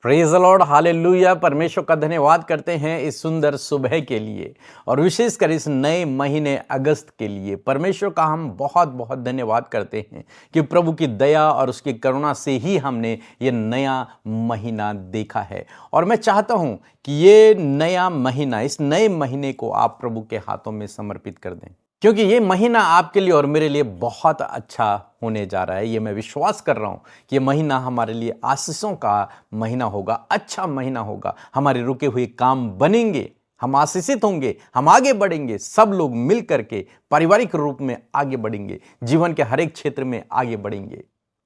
Praise the Lord, hallelujah. परमेश्वर का धन्यवाद करते हैं इस सुंदर सुबह के लिए और विशेषकर इस नए महीने अगस्त के लिए। परमेश्वर का हम बहुत बहुत धन्यवाद करते हैं कि प्रभु की दया और उसकी करुणा से ही हमने ये नया महीना देखा है। और मैं चाहता हूं कि ये नया महीना, इस नए महीने को आप प्रभु के हाथों में समर्पित कर दें, क्योंकि ये महीना आपके लिए और मेरे लिए बहुत अच्छा होने जा रहा है। ये मैं विश्वास कर रहा हूं कि ये महीना हमारे लिए आशीषों का महीना होगा, अच्छा महीना होगा। हमारे रुके हुए काम बनेंगे, हम आशीषित होंगे, हम आगे बढ़ेंगे, सब लोग मिल करके पारिवारिक रूप में आगे बढ़ेंगे, जीवन के हर एक क्षेत्र में आगे बढ़ेंगे।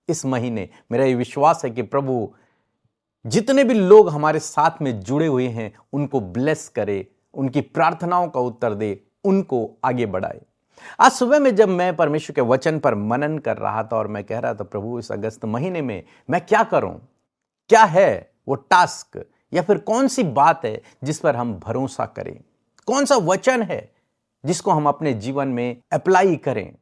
इस महीने मेरा ये विश्वास है कि प्रभु जितने भी लोग हमारे साथ में जुड़े हुए हैं उनको ब्लेस करे, उनकी प्रार्थनाओं का उत्तर दे, उनको आगे बढ़ाए। आज सुबह में जब मैं परमेश्वर के वचन पर मनन कर रहा था और मैं कह रहा था प्रभु इस अगस्त महीने में मैं क्या करूं, क्या है वो टास्क या फिर कौन सी बात है जिस पर हम भरोसा करें, कौन सा वचन है जिसको हम अपने जीवन में अप्लाई करें।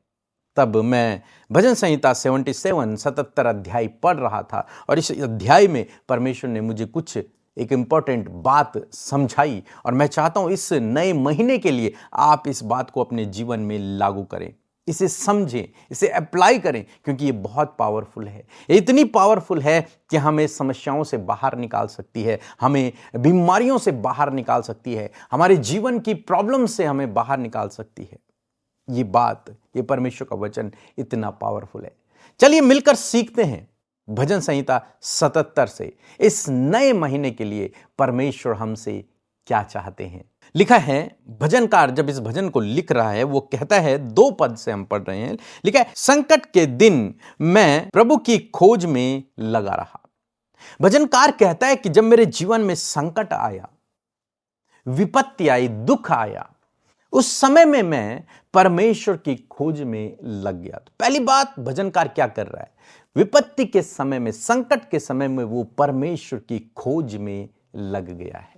तब मैं भजन संहिता 77 अध्याय पढ़ रहा था और इस अध्याय में परमेश्वर ने मुझे कुछ एक इंपॉर्टेंट बात समझाई और मैं चाहता हूं इस नए महीने के लिए आप इस बात को अपने जीवन में लागू करें, इसे समझें, इसे अप्लाई करें, क्योंकि ये बहुत पावरफुल है। ये इतनी पावरफुल है कि हमें समस्याओं से बाहर निकाल सकती है, हमें बीमारियों से बाहर निकाल सकती है, हमारे जीवन की प्रॉब्लम से हमें बाहर निकाल सकती है। ये बात, ये परमेश्वर का वचन इतना पावरफुल है। चलिए मिलकर सीखते हैं भजन संहिता 77 से इस नए महीने के लिए परमेश्वर हमसे क्या चाहते हैं। लिखा है, भजनकार जब इस भजन को लिख रहा है वो कहता है, 2 पद से हम पढ़ रहे हैं। लिखा है, संकट के दिन मैं प्रभु की खोज में लगा रहा। भजनकार कहता है कि जब मेरे जीवन में संकट आया, विपत्ति आई, दुख आया, उस समय में मैं परमेश्वर की खोज में लग गया। तो पहली बात, भजनकार क्या कर रहा है? विपत्ति के समय में, संकट के समय में वो परमेश्वर की खोज में लग गया है।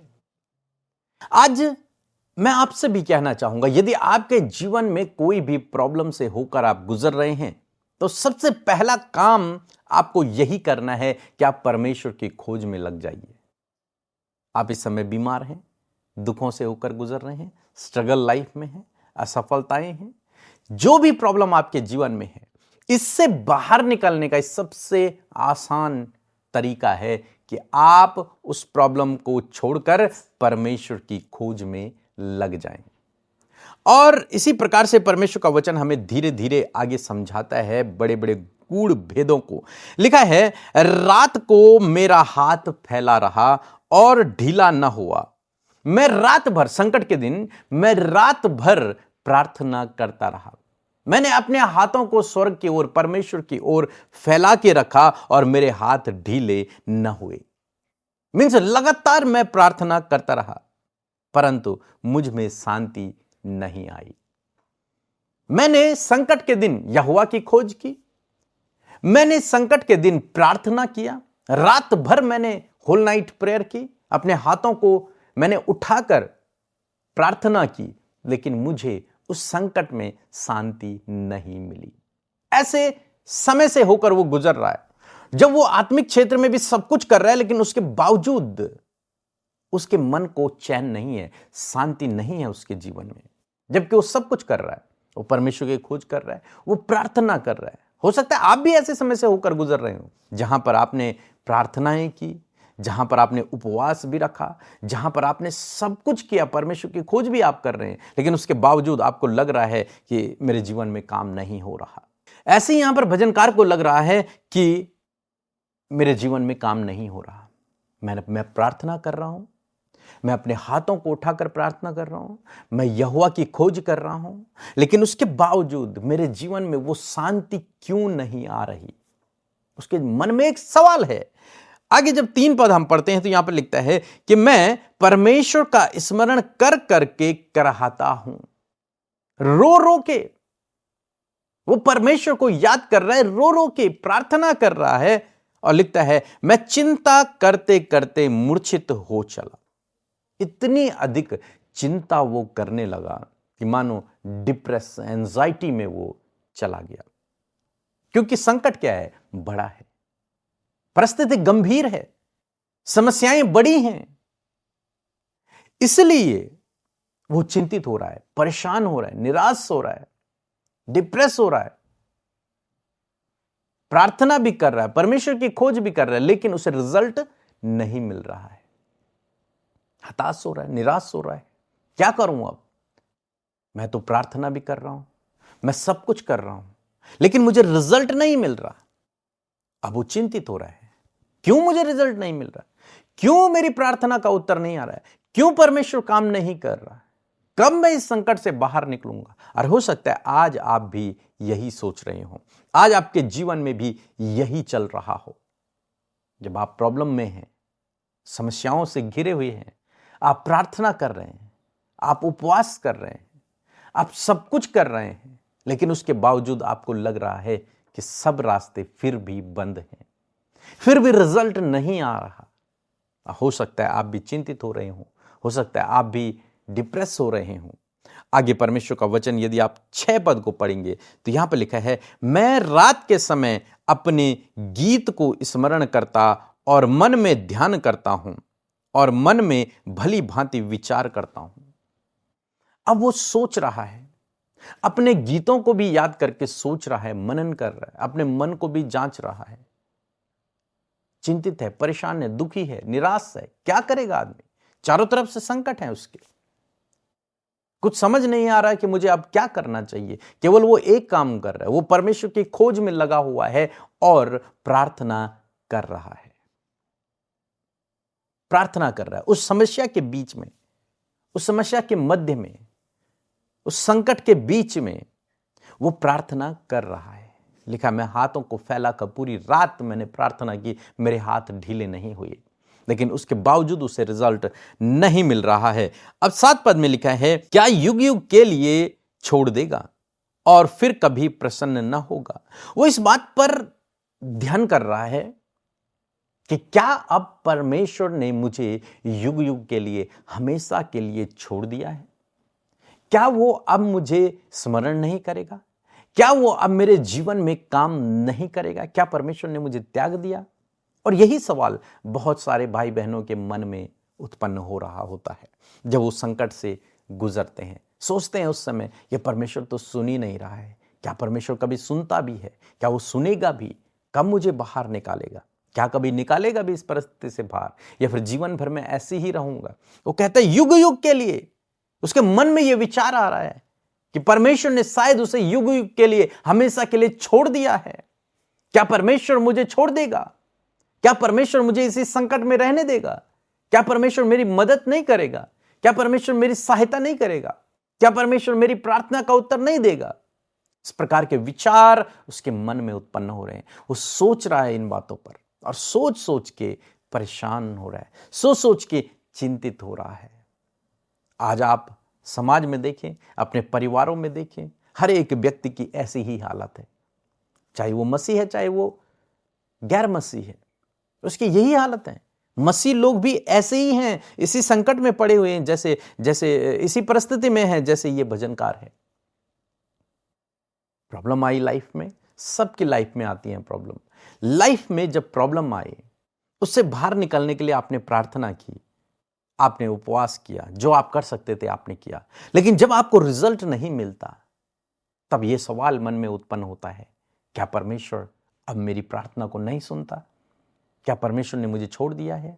आज मैं आपसे भी कहना चाहूंगा, यदि आपके जीवन में कोई भी प्रॉब्लम से होकर आप गुजर रहे हैं तो सबसे पहला काम आपको यही करना है कि आप परमेश्वर की खोज में लग जाइए। आप इस समय बीमार हैं, दुखों से होकर गुजर रहे हैं, स्ट्रगल लाइफ में हैं, असफलताएं हैं, जो भी प्रॉब्लम आपके जीवन में है, इससे बाहर निकलने का सबसे आसान तरीका है कि आप उस प्रॉब्लम को छोड़कर परमेश्वर की खोज में लग जाएं। और इसी प्रकार से परमेश्वर का वचन हमें धीरे धीरे आगे समझाता है बड़े बड़े गूढ़ भेदों को। लिखा है, रात को मेरा हाथ फैला रहा और ढीला न हुआ। मैं रात भर, संकट के दिन मैं रात भर प्रार्थना करता रहा। मैंने अपने हाथों को स्वर्ग की ओर, परमेश्वर की ओर फैला के रखा और मेरे हाथ ढीले न हुए। मीन्स लगातार मैं प्रार्थना करता रहा, परंतु मुझ में शांति नहीं आई। मैंने संकट के दिन यहोवा की खोज की, मैंने संकट के दिन प्रार्थना किया, रात भर मैंने होल नाइट प्रेयर की, अपने हाथों को मैंने उठाकर प्रार्थना की, लेकिन मुझे उस संकट में शांति नहीं मिली। ऐसे समय से होकर वो गुजर रहा है जब वो आत्मिक क्षेत्र में भी सब कुछ कर रहा है, लेकिन उसके बावजूद उसके मन को चैन नहीं है, शांति नहीं है उसके जीवन में। जबकि वो सब कुछ कर रहा है, वो परमेश्वर की खोज कर रहा है, वो प्रार्थना कर रहा है। हो सकता है आप भी ऐसे समय से होकर गुजर रहे हो जहां पर आपने प्रार्थनाएं की, जहां पर आपने उपवास भी रखा, जहां पर आपने सब कुछ किया, परमेश्वर की खोज भी आप कर रहे हैं, लेकिन उसके बावजूद आपको लग रहा है कि मेरे जीवन में काम नहीं हो रहा। ऐसे ही यहां पर भजनकार को लग रहा है कि मेरे जीवन में काम नहीं हो रहा। मैं प्रार्थना कर रहा हूं, मैं अपने हाथों को उठाकर प्रार्थना कर रहा हूं, मैं यहोवा की खोज कर रहा हूं, लेकिन उसके बावजूद मेरे जीवन में वो शांति क्यों नहीं आ रही। उसके मन में एक सवाल है। आगे जब 3 पद हम पढ़ते हैं तो यहां पर लिखता है कि मैं परमेश्वर का स्मरण कर करके कराहता हूं। रो रो के वो परमेश्वर को याद कर रहा है, रो रो के प्रार्थना कर रहा है और लिखता है, मैं चिंता करते करते मूर्छित हो चला। इतनी अधिक चिंता वो करने लगा कि मानो डिप्रेस, एंजाइटी में वो चला गया। क्योंकि संकट क्या है? बड़ा है, परिस्थिति गंभीर है। समस्याएं बड़ी हैं, इसलिए वो चिंतित हो रहा है, परेशान हो रहा है, निराश हो रहा है, डिप्रेस हो रहा है, प्रार्थना भी कर रहा है, परमेश्वर की खोज भी कर रहा है, लेकिन उसे रिजल्ट नहीं मिल रहा है। हताश हो रहा है, निराश हो रहा है। क्या करूं अब? मैं तो प्रार्थना भी कर रहा हूं, मैं सब कुछ कर रहा हूं, लेकिन मुझे रिजल्ट नहीं मिल रहा। अब वो चिंतित हो रहा है, क्यों मुझे रिजल्ट नहीं मिल रहा? क्यों मेरी प्रार्थना का उत्तर नहीं आ रहा है? क्यों परमेश्वर काम नहीं कर रहा? कब मैं इस संकट से बाहर निकलूंगा? और हो सकता है आज आप भी यही सोच रहे हो, आज आपके जीवन में भी यही चल रहा हो। जब आप प्रॉब्लम में हैं, समस्याओं से घिरे हुए हैं, आप प्रार्थना कर रहे हैं, आप उपवास कर रहे हैं, आप सब कुछ कर रहे हैं, लेकिन उसके बावजूद आपको लग रहा है कि सब रास्ते फिर भी बंद हैं, फिर भी रिजल्ट नहीं आ रहा। हो सकता है आप भी चिंतित हो रहे हो सकता है आप भी डिप्रेस हो रहे हो। आगे परमेश्वर का वचन यदि आप 6 पद को पढ़ेंगे तो यहां पर लिखा है, मैं रात के समय अपने गीत को स्मरण करता और मन में ध्यान करता हूं और मन में भली भांति विचार करता हूं। अब वो सोच रहा है, अपने गीतों को भी याद करके सोच रहा है, मनन कर रहा है, अपने मन को भी जांच रहा है। चिंतित है, परेशान है, दुखी है, निराश है। क्या करेगा आदमी? चारों तरफ से संकट है उसके, कुछ समझ नहीं आ रहा है कि मुझे अब क्या करना चाहिए। केवल वो एक काम कर रहा है, वो परमेश्वर की खोज में लगा हुआ है और प्रार्थना कर रहा है, प्रार्थना कर रहा है। उस समस्या के बीच में, उस समस्या के मध्य में, उस संकट के बीच में वो प्रार्थना कर रहा है। लिखा, मैं हाथों को फैलाकर पूरी रात मैंने प्रार्थना की, मेरे हाथ ढीले नहीं हुए, लेकिन उसके बावजूद उसे रिजल्ट नहीं मिल रहा है। अब 7 पद में लिखा है, क्या युग युग के लिए छोड़ देगा और फिर कभी प्रसन्न न होगा? वो इस बात पर ध्यान कर रहा है कि क्या अब परमेश्वर ने मुझे युग युग के लिए, हमेशा के लिए छोड़ दिया है? क्या वो अब मुझे स्मरण नहीं करेगा? क्या वो अब मेरे जीवन में काम नहीं करेगा? क्या परमेश्वर ने मुझे त्याग दिया? और यही सवाल बहुत सारे भाई बहनों के मन में उत्पन्न हो रहा होता है जब वो संकट से गुजरते हैं। सोचते हैं उस समय, ये परमेश्वर तो सुन ही नहीं रहा है। क्या परमेश्वर कभी सुनता भी है? क्या वो सुनेगा भी? कब मुझे बाहर निकालेगा? क्या कभी निकालेगा भी इस परिस्थिति से बाहर, या फिर जीवन भर में ऐसे ही रहूंगा? वो कहता है युग युग के लिए। उसके मन में यह विचार आ रहा है कि परमेश्वर ने शायद उसे युग युग के लिए, हमेशा के लिए छोड़ दिया है। क्या परमेश्वर मुझे छोड़ देगा? क्या परमेश्वर मुझे इसी संकट में रहने देगा? क्या परमेश्वर मेरी मदद नहीं करेगा? क्या परमेश्वर मेरी सहायता नहीं करेगा? क्या परमेश्वर मेरी प्रार्थना का उत्तर नहीं देगा? इस प्रकार के विचार उसके मन में उत्पन्न हो रहे हैं। वो सोच रहा है इन बातों पर, और सोच सोच के परेशान हो रहा है, सोच सोच के चिंतित हो रहा है। आज आप समाज में देखें, अपने परिवारों में देखें, हर एक व्यक्ति की ऐसी ही हालत है। चाहे वो मसीह है, चाहे वो गैर मसीह है, उसकी यही हालत है। मसीह लोग भी ऐसे ही हैं, इसी संकट में पड़े हुए हैं, जैसे जैसे इसी परिस्थिति में है जैसे ये भजनकार है। प्रॉब्लम आई लाइफ में, सबकी लाइफ में आती है प्रॉब्लम। लाइफ में जब प्रॉब्लम आए, उससे बाहर निकलने के लिए आपने प्रार्थना की, आपने उपवास किया, जो आप कर सकते थे आपने किया, लेकिन जब आपको रिजल्ट नहीं मिलता, तब यह सवाल मन में उत्पन्न होता है, क्या परमेश्वर अब मेरी प्रार्थना को नहीं सुनता? क्या परमेश्वर ने मुझे छोड़ दिया है?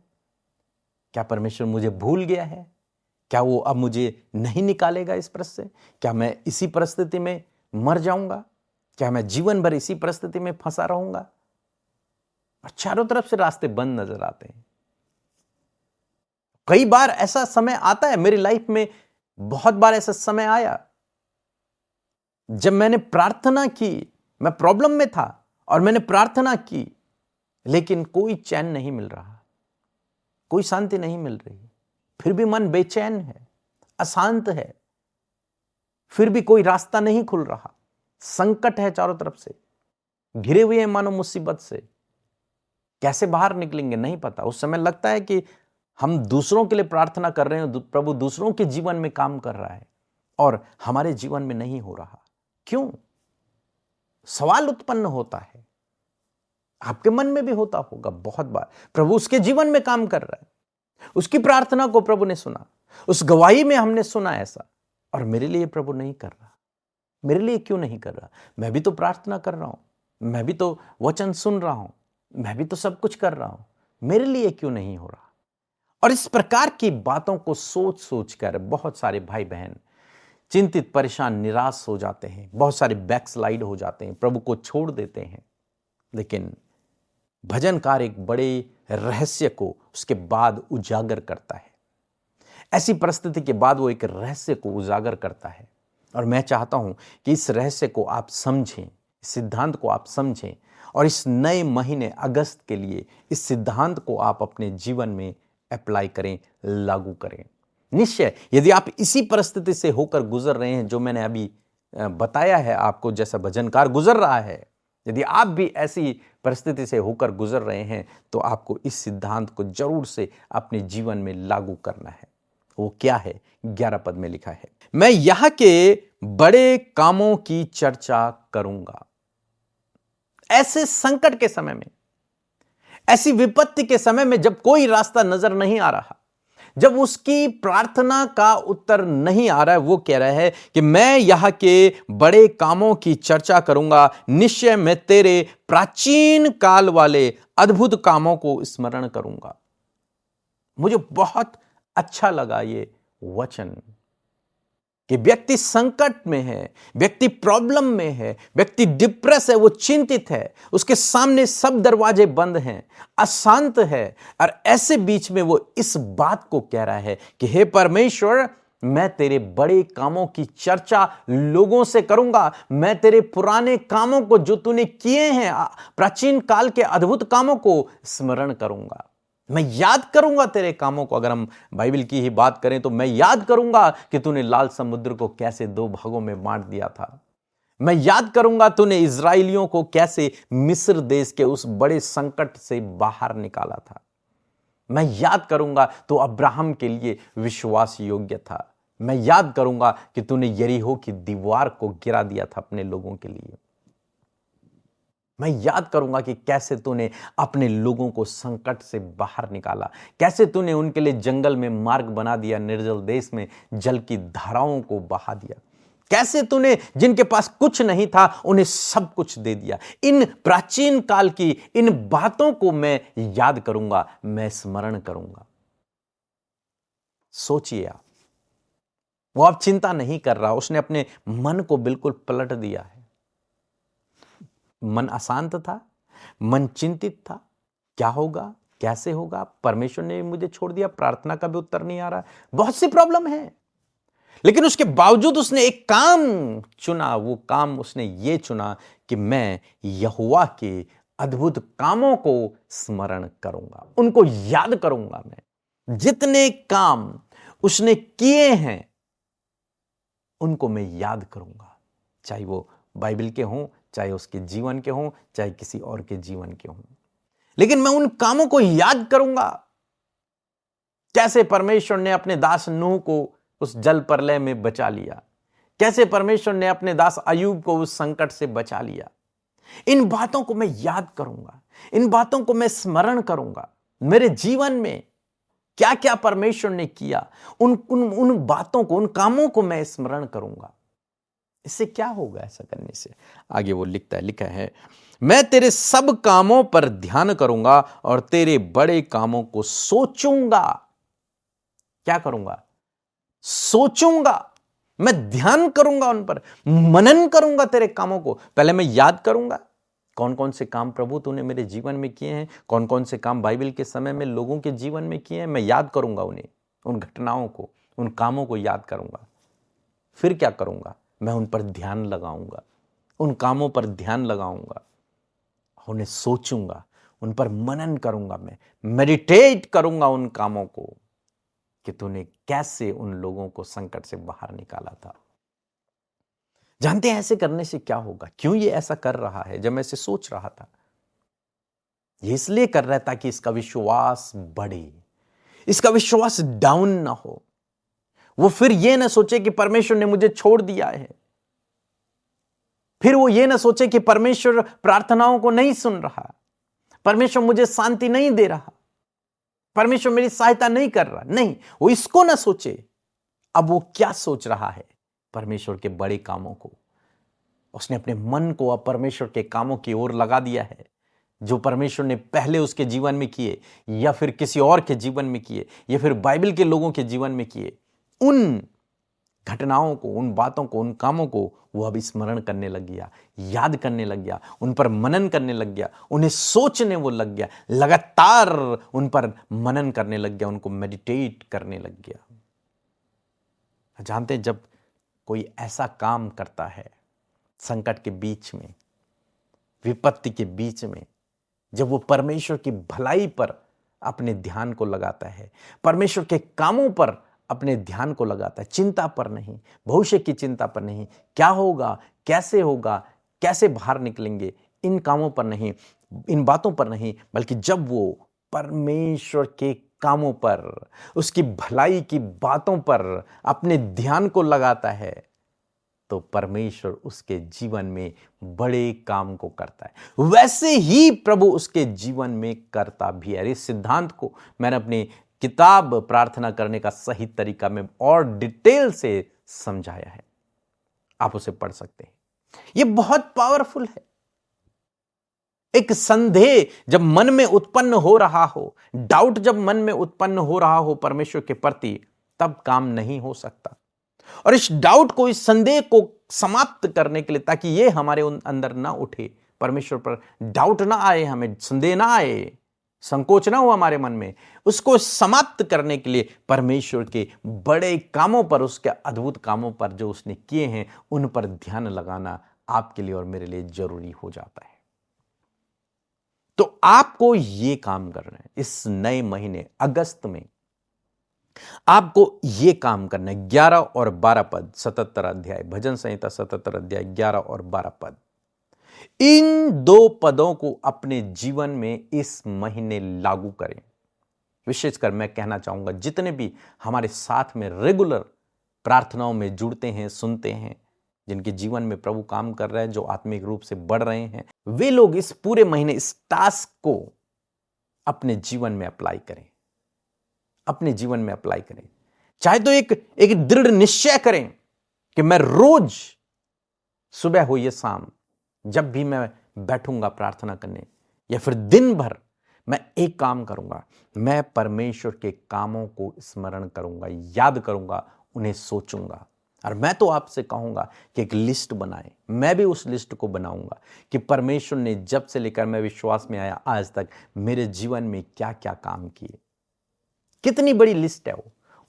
क्या परमेश्वर मुझे भूल गया है? क्या वो अब मुझे नहीं निकालेगा इस परिस्थिति से? क्या मैं इसी परिस्थिति में मर जाऊंगा? क्या मैं जीवन भर इसी परिस्थिति में फंसा रहूंगा? और चारों तरफ से रास्ते बंद नजर आते हैं। कई बार ऐसा समय आता है मेरी लाइफ में, बहुत बार ऐसा समय आया जब मैंने प्रार्थना की, मैं प्रॉब्लम में था और मैंने प्रार्थना की, लेकिन कोई चैन नहीं मिल रहा, कोई शांति नहीं मिल रही, फिर भी मन बेचैन है, अशांत है, फिर भी कोई रास्ता नहीं खुल रहा। संकट है चारों तरफ से, घिरे हुए हैं मानो मुसीबत से। कैसे बाहर निकलेंगे नहीं पता। उस समय लगता है कि हम दूसरों के लिए प्रार्थना कर रहे हैं, प्रभु दूसरों के जीवन में काम कर रहा है और हमारे जीवन में नहीं हो रहा। क्यों? सवाल उत्पन्न होता है। आपके मन में भी होता होगा बहुत बार, प्रभु उसके जीवन में काम कर रहा है, उसकी प्रार्थना को प्रभु ने सुना, उस गवाही में हमने सुना ऐसा, और मेरे लिए प्रभु नहीं कर रहा। मेरे लिए क्यों नहीं कर रहा? मैं भी तो प्रार्थना कर रहा हूं, मैं भी तो वचन सुन रहा हूं, मैं भी तो सब कुछ कर रहा हूं, मेरे लिए क्यों नहीं हो रहा? और इस प्रकार की बातों को सोच सोच कर बहुत सारे भाई बहन चिंतित, परेशान, निराश हो जाते हैं, बहुत सारे बैकस्लाइड हो जाते हैं, प्रभु को छोड़ देते हैं। लेकिन भजनकार एक बड़े रहस्य को उसके बाद उजागर करता है। ऐसी परिस्थिति के बाद वो एक रहस्य को उजागर करता है, और मैं चाहता हूं कि इस रहस्य को आप समझें, इस सिद्धांत को आप समझें, और इस नए महीने अगस्त के लिए इस सिद्धांत को आप अपने जीवन में अप्लाई करें, लागू करें। निश्चय यदि आप इसी परिस्थिति से होकर गुजर रहे हैं जो मैंने अभी बताया है आपको, जैसा भजनकार गुजर रहा है, यदि आप भी ऐसी परिस्थिति से होकर गुजर रहे हैं तो आपको इस सिद्धांत को जरूर से अपने जीवन में लागू करना है। वो क्या है? 11 पद में लिखा है, मैं यहां के बड़े कामों की चर्चा करूंगा। ऐसे संकट के समय में, ऐसी विपत्ति के समय में, जब कोई रास्ता नजर नहीं आ रहा, जब उसकी प्रार्थना का उत्तर नहीं आ रहा है, वो कह रहा है कि मैं यहां के बड़े कामों की चर्चा करूंगा। निश्चय मैं तेरे प्राचीन काल वाले अद्भुत कामों को स्मरण करूंगा। मुझे बहुत अच्छा लगा ये वचन कि व्यक्ति संकट में है, व्यक्ति प्रॉब्लम में है, व्यक्ति डिप्रेस है, वो चिंतित है, उसके सामने सब दरवाजे बंद हैं, अशांत है, और ऐसे बीच में वो इस बात को कह रहा है कि हे परमेश्वर, मैं तेरे बड़े कामों की चर्चा लोगों से करूंगा। मैं तेरे पुराने कामों को जो तूने किए हैं, प्राचीन काल के अद्भुत कामों को स्मरण करूंगा। मैं याद करूंगा तेरे कामों को। अगर हम बाइबल की ही बात करें तो मैं याद करूंगा कि तूने लाल समुद्र को कैसे 2 भागों में बांट दिया था। मैं याद करूंगा तूने इजराइलियों को कैसे मिस्र देश के उस बड़े संकट से बाहर निकाला था। मैं याद करूंगा तो अब्राहम के लिए विश्वास योग्य था। मैं याद करूंगा कि तूने यरीहो की दीवार को गिरा दिया था अपने लोगों के लिए। मैं याद करूंगा कि कैसे तूने अपने लोगों को संकट से बाहर निकाला, कैसे तूने उनके लिए जंगल में मार्ग बना दिया, निर्जल देश में जल की धाराओं को बहा दिया, कैसे तूने जिनके पास कुछ नहीं था उन्हें सब कुछ दे दिया। इन प्राचीन काल की इन बातों को मैं याद करूंगा, मैं स्मरण करूंगा। सोचिए आप, वो अब चिंता नहीं कर रहा, उसने अपने मन को बिल्कुल पलट दिया है। मन अशांत था, मन चिंतित था, क्या होगा, कैसे होगा, परमेश्वर ने मुझे छोड़ दिया, प्रार्थना का भी उत्तर नहीं आ रहा, बहुत सी प्रॉब्लम है। लेकिन उसके बावजूद उसने एक काम चुना। वो काम उसने ये चुना कि मैं यहोवा के अद्भुत कामों को स्मरण करूंगा, उनको याद करूंगा। मैं जितने काम उसने किए हैं उनको मैं याद करूंगा, चाहे वो बाइबल के हों, चाहे उसके जीवन के हों, चाहे किसी और के जीवन के हों, लेकिन मैं उन कामों को याद करूंगा। कैसे परमेश्वर ने अपने दास नूह को उस जल प्रलय में बचा लिया, कैसे परमेश्वर ने अपने दास अय्यूब को उस संकट से बचा लिया। इन बातों को मैं याद करूंगा, इन बातों को मैं स्मरण करूंगा। मेरे जीवन में क्या क्या परमेश्वर ने किया, उन बातों को, उन कामों को मैं स्मरण करूंगा। इससे क्या होगा ऐसा करने से? आगे वो लिखा है, मैं तेरे सब कामों पर ध्यान करूंगा और तेरे बड़े कामों को सोचूंगा। क्या करूंगा? सोचूंगा, मैं ध्यान करूंगा, उन पर मनन करूंगा तेरे कामों को। पहले मैं याद करूंगा कौन कौन से काम प्रभु तूने मेरे जीवन में किए हैं, कौन कौन से काम बाइबल के समय में लोगों के जीवन में किए हैं। मैं याद करूंगा उन्हें, उन घटनाओं को, उन कामों को याद करूंगा। फिर क्या करूंगा? मैं उन पर ध्यान लगाऊंगा, उन कामों पर ध्यान लगाऊंगा, उन्हें सोचूंगा, उन पर मनन करूंगा, मैं मेडिटेट करूंगा उन कामों को कि तूने कैसे उन लोगों को संकट से बाहर निकाला था। जानते हैं ऐसे करने से क्या होगा? क्यों ये ऐसा कर रहा है? जब मैं इसे सोच रहा था, ये इसलिए कर रहा था कि इसका विश्वास बढ़े, इसका विश्वास डाउन ना हो। वो फिर ये ना सोचे कि परमेश्वर ने मुझे छोड़ दिया है, फिर वो ये ना सोचे कि परमेश्वर प्रार्थनाओं को नहीं सुन रहा, परमेश्वर मुझे शांति नहीं दे रहा, परमेश्वर मेरी सहायता नहीं कर रहा। नहीं, वो इसको ना सोचे। अब वो क्या सोच रहा है? परमेश्वर के बड़े कामों को। उसने अपने मन को अब परमेश्वर के कामों की ओर लगा दिया है, जो परमेश्वर ने पहले उसके जीवन में किए, या फिर किसी और के जीवन में किए, या फिर बाइबल के लोगों के जीवन में किए। उन घटनाओं को, उन बातों को, उन कामों को वो अब स्मरण करने लग गया, याद करने लग गया, उन पर मनन करने लग गया, उन्हें सोचने वो लग गया, लगातार उन पर मनन करने लग गया, उनको मेडिटेट करने लग गया। जानते हैं, जब कोई ऐसा काम करता है संकट के बीच में, विपत्ति के बीच में, जब वो परमेश्वर की भलाई पर अपने ध्यान को लगाता है, परमेश्वर के कामों पर अपने ध्यान को लगाता है, चिंता पर नहीं, भविष्य की चिंता पर नहीं, क्या होगा, कैसे बाहर निकलेंगे, इन कामों पर नहीं, इन बातों पर नहीं, बल्कि जब वो परमेश्वर के कामों पर, उसकी भलाई की बातों पर अपने ध्यान को लगाता है, तो परमेश्वर उसके जीवन में बड़े काम को करता है। वैसे ही प्रभु उसके जीवन में करता भी है। इस सिद्धांत को मैंने अपनी किताब प्रार्थना करने का सही तरीका में और डिटेल से समझाया है, आप उसे पढ़ सकते हैं। यह बहुत पावरफुल है। एक संदेह जब मन में उत्पन्न हो रहा हो, डाउट जब मन में उत्पन्न हो रहा हो परमेश्वर के प्रति, तब काम नहीं हो सकता। और इस डाउट को, इस संदेह को समाप्त करने के लिए, ताकि ये हमारे अंदर ना उठे, परमेश्वर पर डाउट ना आए, हमें संदेह ना आए, संकोच ना हो हमारे मन में, उसको समाप्त करने के लिए परमेश्वर के बड़े कामों पर, उसके अद्भुत कामों पर जो उसने किए हैं, उन पर ध्यान लगाना आपके लिए और मेरे लिए जरूरी हो जाता है। तो आपको यह काम करना है इस नए महीने अगस्त में, आपको यह काम करना है। 11 और 12 पद, 77 अध्याय, भजन संहिता 77 अध्याय 11 और 12 पद, इन दो पदों को अपने जीवन में इस महीने लागू करें। विशेषकर मैं कहना चाहूंगा, जितने भी हमारे साथ में रेगुलर प्रार्थनाओं में जुड़ते हैं, सुनते हैं, जिनके जीवन में प्रभु काम कर रहे हैं, जो आत्मिक रूप से बढ़ रहे हैं, वे लोग इस पूरे महीने इस टास्क को अपने जीवन में अप्लाई करें, अपने जीवन में अप्लाई करें। चाहे तो एक दृढ़ निश्चय करें कि मैं रोज सुबह हो या शाम, जब भी मैं बैठूंगा प्रार्थना करने, या फिर दिन भर, मैं एक काम करूंगा, मैं परमेश्वर के कामों को स्मरण करूंगा, याद करूंगा, उन्हें सोचूंगा। और मैं तो आपसे कहूंगा कि एक लिस्ट बनाएं। मैं भी उस लिस्ट को बनाऊंगा कि परमेश्वर ने जब से लेकर मैं विश्वास में आया आज तक मेरे जीवन में क्या क्या काम किए। कितनी बड़ी लिस्ट है वो,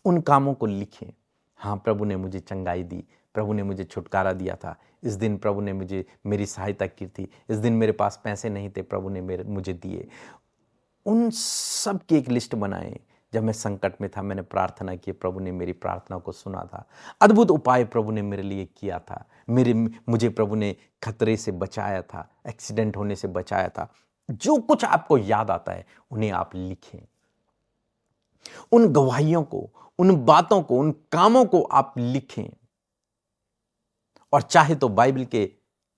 उन कामों को लिखें। हाँ, प्रभु ने मुझे चंगाई दी, प्रभु ने मुझे छुटकारा दिया था, इस दिन प्रभु ने मुझे मेरी सहायता की थी, इस दिन मेरे पास पैसे नहीं थे, प्रभु ने मुझे दिए। उन सब की एक लिस्ट बनाएं। जब मैं संकट में था, मैंने प्रार्थना की, प्रभु ने मेरी प्रार्थना को सुना था, अद्भुत उपाय प्रभु ने मेरे लिए किया था, मुझे प्रभु ने खतरे से बचाया था, एक्सीडेंट होने से बचाया था। जो कुछ आपको याद आता है उन्हें आप लिखें। उन गवाहियों को, उन बातों को, उन कामों को आप लिखें। और चाहे तो बाइबल के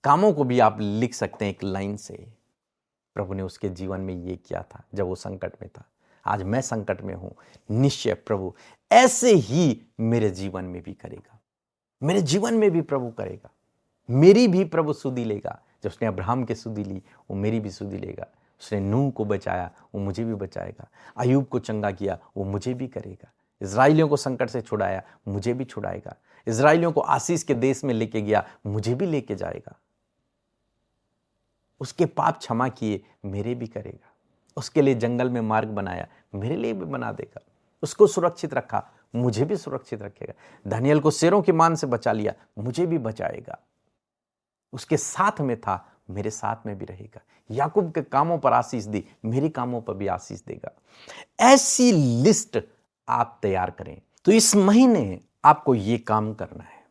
कामों को भी आप लिख सकते हैं एक लाइन से। प्रभु ने उसके जीवन में यह किया था जब वो संकट में था। आज मैं संकट में हूं, निश्चय प्रभु ऐसे ही मेरे जीवन में भी करेगा, मेरे जीवन में भी प्रभु करेगा। मेरी भी प्रभु सुधि लेगा। जब उसने अब्राहम की सुधि ली, वो मेरी भी सुधि लेगा। उसने नूह को बचाया, वो मुझे भी बचाएगा। अय्यूब को चंगा किया, वो मुझे भी करेगा। इजराइलियों को संकट से छुड़ाया, मुझे भी छुड़ाएगा। इजराइलियों को आशीष के देश में लेके गया, मुझे भी लेके जाएगा। उसके पाप क्षमा किए, मेरे भी करेगा। उसके लिए जंगल में मार्ग बनाया, मेरे लिए भी बना देगा। उसको सुरक्षित रखा, मुझे भी सुरक्षित रखेगा। दानियल को शेरों की मान से बचा लिया, मुझे भी बचाएगा। उसके साथ में था, मेरे साथ में भी रहेगा। याकूब के कामों पर आशीष दी, मेरे कामों पर भी आशीष देगा। ऐसी लिस्ट आप तैयार करें। तो इस महीने आपको यह काम करना है,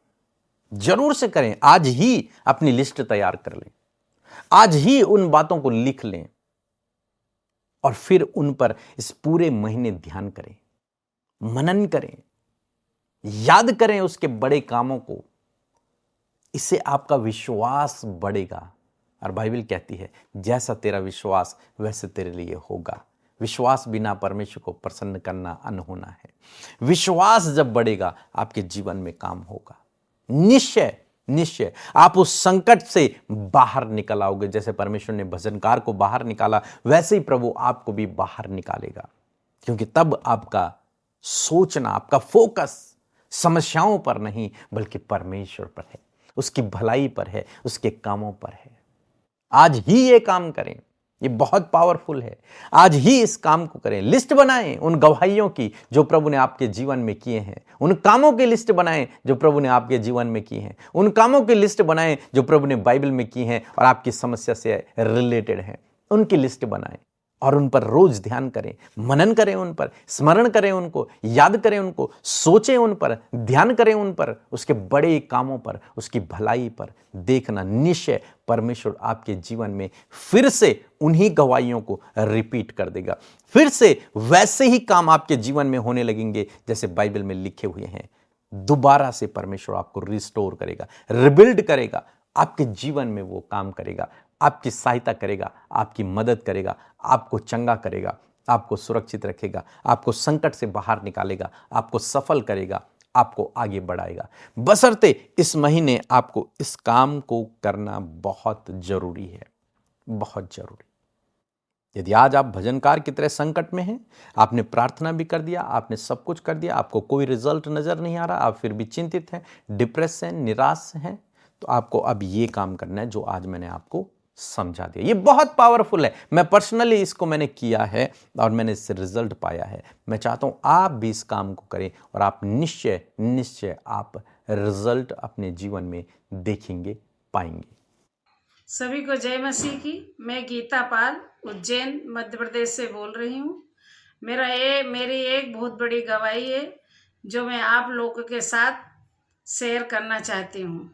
जरूर से करें। आज ही अपनी लिस्ट तैयार कर लें, आज ही उन बातों को लिख लें और फिर उन पर इस पूरे महीने ध्यान करें, मनन करें, याद करें उसके बड़े कामों को। इससे आपका विश्वास बढ़ेगा, और बाइबल कहती है जैसा तेरा विश्वास वैसे तेरे लिए होगा। विश्वास बिना परमेश्वर को प्रसन्न करना अनहोना है। विश्वास जब बढ़ेगा आपके जीवन में काम होगा। निश्चय निश्चय आप उस संकट से बाहर निकल आओगे। जैसे परमेश्वर ने भजनकार को बाहर निकाला, वैसे ही प्रभु आपको भी बाहर निकालेगा, क्योंकि तब आपका सोचना, आपका फोकस समस्याओं पर नहीं बल्कि परमेश्वर पर है, उसकी भलाई पर है, उसके कामों पर है। आज ही ये काम करें, ये बहुत पावरफुल है। आज ही इस काम को करें। लिस्ट बनाएं उन गवाहियों की जो प्रभु ने आपके जीवन में किए हैं। उन कामों की लिस्ट बनाएं जो प्रभु ने आपके जीवन में किए हैं। उन कामों की लिस्ट बनाएं जो प्रभु ने बाइबल में की हैं और आपकी समस्या से रिलेटेड हैं। उनकी लिस्ट बनाएं और उन पर रोज ध्यान करें, मनन करें, उन पर स्मरण करें, उनको याद करें, उनको सोचें, उन पर ध्यान करें, उन पर, उसके बड़े कामों पर, उसकी भलाई पर देखना। निश्चय परमेश्वर आपके जीवन में फिर से उन्हीं गवाहियों को रिपीट कर देगा। फिर से वैसे ही काम आपके जीवन में होने लगेंगे जैसे बाइबल में लिखे हुए हैं। दोबारा से परमेश्वर आपको रिस्टोर करेगा, रिबिल्ड करेगा, आपके जीवन में वो काम करेगा, आपकी सहायता करेगा, आपकी मदद करेगा, आपको चंगा करेगा, आपको सुरक्षित रखेगा, आपको संकट से बाहर निकालेगा, आपको सफल करेगा, आपको आगे बढ़ाएगा। बशर्ते इस महीने आपको इस काम को करना बहुत जरूरी है, बहुत जरूरी। यदि आज आप भजनकार की तरह संकट में हैं, आपने प्रार्थना भी कर दिया, आपने सब कुछ कर दिया, आपको कोई रिजल्ट नजर नहीं आ रहा, आप फिर भी चिंतित हैं, डिप्रेस हैं, निराश हैं, तो आपको अब ये काम करना है जो आज मैंने आपको समझा दिया। ये बहुत पावरफुल है। मैं पर्सनली इसको मैंने किया है और मैंने इससे रिजल्ट पाया है। मैं चाहता हूं आप भी इस काम को करें और आप निश्चय निश्चय आप रिजल्ट अपने जीवन में देखेंगे, पाएंगे। सभी को जय मसीह की। मैं गीता पाल उज्जैन मध्य प्रदेश से बोल रही हूँ। मेरी एक बहुत बड़ी गवाही है जो मैं आप लोगों के साथ शेयर करना चाहती हूँ।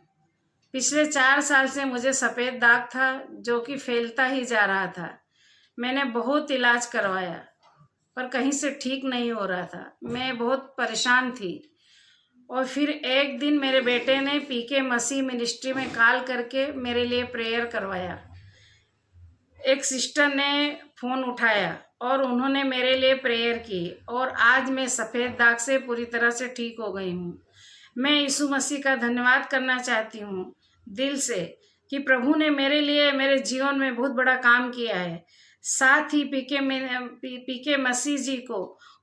पिछले 4 साल से मुझे सफ़ेद दाग था जो कि फैलता ही जा रहा था। मैंने बहुत इलाज करवाया पर कहीं से ठीक नहीं हो रहा था। मैं बहुत परेशान थी और फिर एक दिन मेरे बेटे ने पीके मसीह मिनिस्ट्री में कॉल करके मेरे लिए प्रेयर करवाया। एक सिस्टर ने फ़ोन उठाया और उन्होंने मेरे लिए प्रेयर की और आज मैं सफ़ेद दाग से पूरी तरह से ठीक हो गई हूँ। मैं यीशु मसीह का धन्यवाद करना चाहती हूँ दिल से कि प्रभु ने मेरे लिए मेरे जीवन में बहुत बड़ा काम किया है। साथ ही पीके मसीह जी को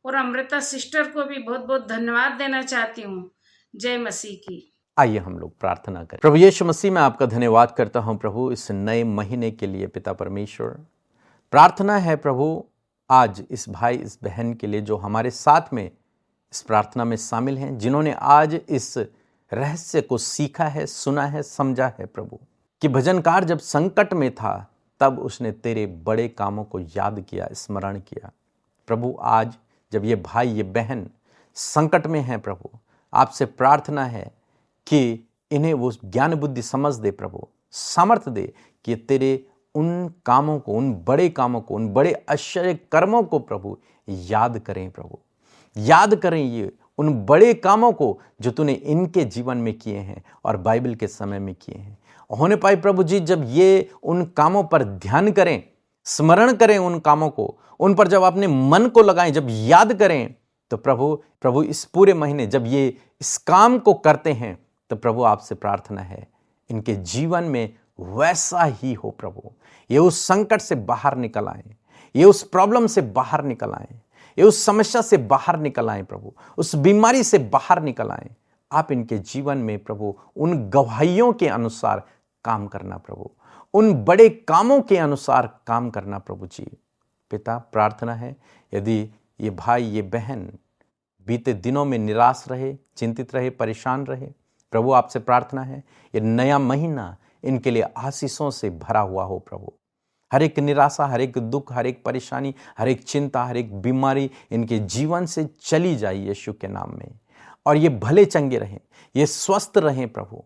और अमृता सिस्टर को भी बहुत बहुत धन्यवाद देना चाहती हूँ। जय मसीह की। आइए हम लोग प्रार्थना करें। प्रभु यीशु मसीह, मैं आपका धन्यवाद करता हूं प्रभु इस नए महीने के लिए। पिता परमेश्वर, प्रार्थना है प्रभु आज इस भाई इस बहन के लिए जो हमारे साथ में इस प्रार्थना में शामिल हैं, जिन्होंने आज इस रहस्य को सीखा है, सुना है, समझा है प्रभु, कि भजनकार जब संकट में था तब उसने तेरे बड़े कामों को याद किया, स्मरण किया। प्रभु आज जब ये भाई ये बहन संकट में हैं प्रभु, आपसे प्रार्थना है कि इन्हें वो ज्ञान बुद्धि समझ दे प्रभु, सामर्थ्य दे कि तेरे उन कामों को, उन बड़े कामों को, उन बड़े आश्चर्य कर्मों को प्रभु याद करें प्रभु, याद करें ये उन बड़े कामों को जो तूने इनके जीवन में किए हैं और बाइबल के समय में किए हैं। होने पाए प्रभु जी जब ये उन कामों पर ध्यान करें, स्मरण करें उन कामों को, उन पर जब अपने मन को लगाएं, जब याद करें, तो प्रभु इस पूरे महीने जब ये इस काम को करते हैं तो प्रभु आपसे प्रार्थना है इनके जीवन में वैसा ही हो प्रभु। ये उस संकट से बाहर निकल आए, ये उस प्रॉब्लम से बाहर निकल आए, ये उस समस्या से बाहर निकल आए प्रभु, उस बीमारी से बाहर निकल आए। आप इनके जीवन में प्रभु उन गवाहियों के अनुसार काम करना प्रभु, उन बड़े कामों के अनुसार काम करना प्रभु जी। पिता प्रार्थना है यदि ये भाई ये बहन बीते दिनों में निराश रहे, चिंतित रहे, परेशान रहे, प्रभु आपसे प्रार्थना है ये नया महीना इनके लिए आशीषों से भरा हुआ हो प्रभु। हर एक निराशा, हर एक दुख, हर एक परेशानी, हर एक चिंता, हर एक बीमारी इनके जीवन से चली जाए यीशु के नाम में, और ये भले चंगे रहें, ये स्वस्थ रहें प्रभु।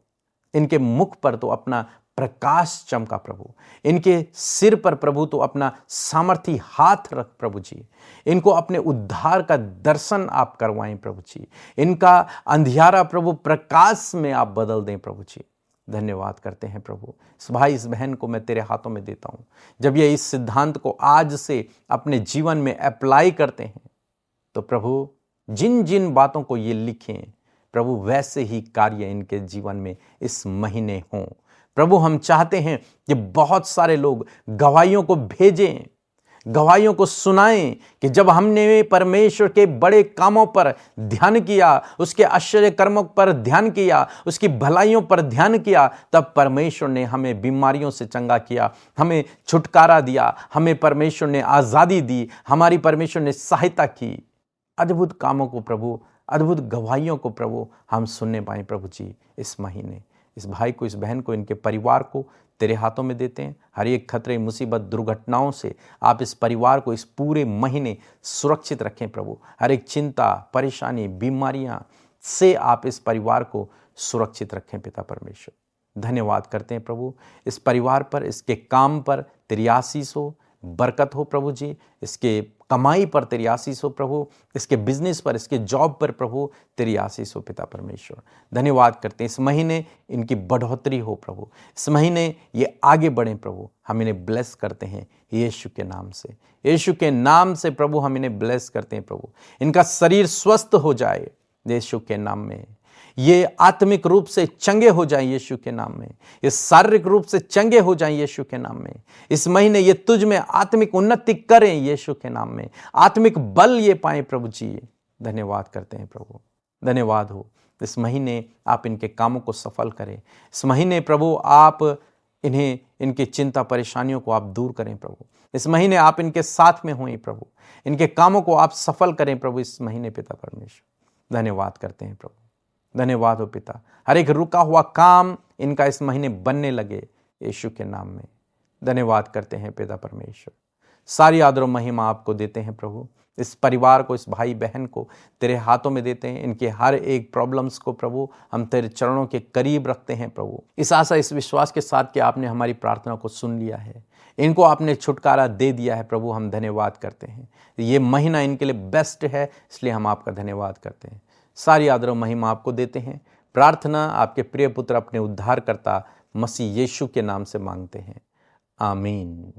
इनके मुख पर तो अपना प्रकाश चमका प्रभु, इनके सिर पर प्रभु तो अपना सामर्थी हाथ रख प्रभु जी। इनको अपने उद्धार का दर्शन आप करवाएं प्रभु जी। इनका अंधियारा प्रभु प्रकाश में आप बदल दें प्रभु जी। धन्यवाद करते हैं प्रभु। इस भाई इस बहन को मैं तेरे हाथों में देता हूँ। जब ये इस सिद्धांत को आज से अपने जीवन में अप्लाई करते हैं तो प्रभु जिन जिन बातों को ये लिखें प्रभु वैसे ही कार्य इनके जीवन में इस महीने हों। प्रभु हम चाहते हैं कि बहुत सारे लोग गवाहियों को भेजें, गवाहियों को सुनाएं कि जब हमने परमेश्वर के बड़े कामों पर ध्यान किया, उसके आश्चर्य कर्मों पर ध्यान किया, उसकी भलाइयों पर ध्यान किया, तब परमेश्वर ने हमें बीमारियों से चंगा किया, हमें छुटकारा दिया, हमें परमेश्वर ने आज़ादी दी, हमारी परमेश्वर ने सहायता की। अद्भुत कामों को प्रभु, अद्भुत गवाहियों को प्रभु हम सुनने पाए प्रभु जी इस महीने। इस भाई को, इस बहन को, इनके परिवार को तेरे हाथों में देते हैं। हर एक खतरे, मुसीबत, दुर्घटनाओं से आप इस परिवार को इस पूरे महीने सुरक्षित रखें प्रभु। हर एक चिंता, परेशानी, बीमारियां से आप इस परिवार को सुरक्षित रखें पिता परमेश्वर। धन्यवाद करते हैं प्रभु इस परिवार पर, इसके काम पर तेरी आशीष हो, बरकत हो प्रभु जी। इसके कमाई पर तेरी आशीष हो प्रभु, इसके बिजनेस पर, इसके जॉब पर प्रभु तेरी आशीष हो पिता परमेश्वर। धन्यवाद करते हैं इस महीने इनकी बढ़ोतरी हो प्रभु, इस महीने ये आगे बढ़ें प्रभु। हम इन्हें ब्लेस करते हैं यीशु के नाम से, यीशु के नाम से प्रभु हम इन्हें ब्लेस करते हैं प्रभु। इनका शरीर स्वस्थ हो जाए यीशु के नाम में, ये आत्मिक रूप से चंगे हो जाएं यीशु के नाम में, ये शारीरिक रूप से चंगे हो जाएं यीशु के नाम में। इस महीने ये तुझ में आत्मिक उन्नति करें यीशु के नाम में, आत्मिक बल ये पाएं प्रभु जी। धन्यवाद करते हैं प्रभु, धन्यवाद हो। इस महीने आप इनके कामों को सफल करें। इस महीने प्रभु आप इन्हें, इनकी चिंता परेशानियों को आप दूर करें प्रभु। इस महीने आप इनके साथ में हों प्रभु, इनके कामों को आप सफल करें प्रभु इस महीने पिता परमेश्वर। धन्यवाद करते हैं प्रभु, धन्यवाद हो पिता। हर एक रुका हुआ काम इनका इस महीने बनने लगे यीशु के नाम में। धन्यवाद करते हैं पिता परमेश्वर। सारी आदर और महिमा आपको देते हैं प्रभु। इस परिवार को, इस भाई बहन को तेरे हाथों में देते हैं। इनके हर एक प्रॉब्लम्स को प्रभु हम तेरे चरणों के करीब रखते हैं प्रभु, इस आशा, इस विश्वास के साथ कि आपने हमारी प्रार्थना को सुन लिया है, इनको आपने छुटकारा दे दिया है प्रभु। हम धन्यवाद करते हैं। ये महीना इनके लिए बेस्ट है, इसलिए हम आपका धन्यवाद करते हैं। सारी आदर और महिमा आपको देते हैं। प्रार्थना आपके प्रिय पुत्र अपने उद्धारकर्ता मसीह यीशु के नाम से मांगते हैं, आमीन।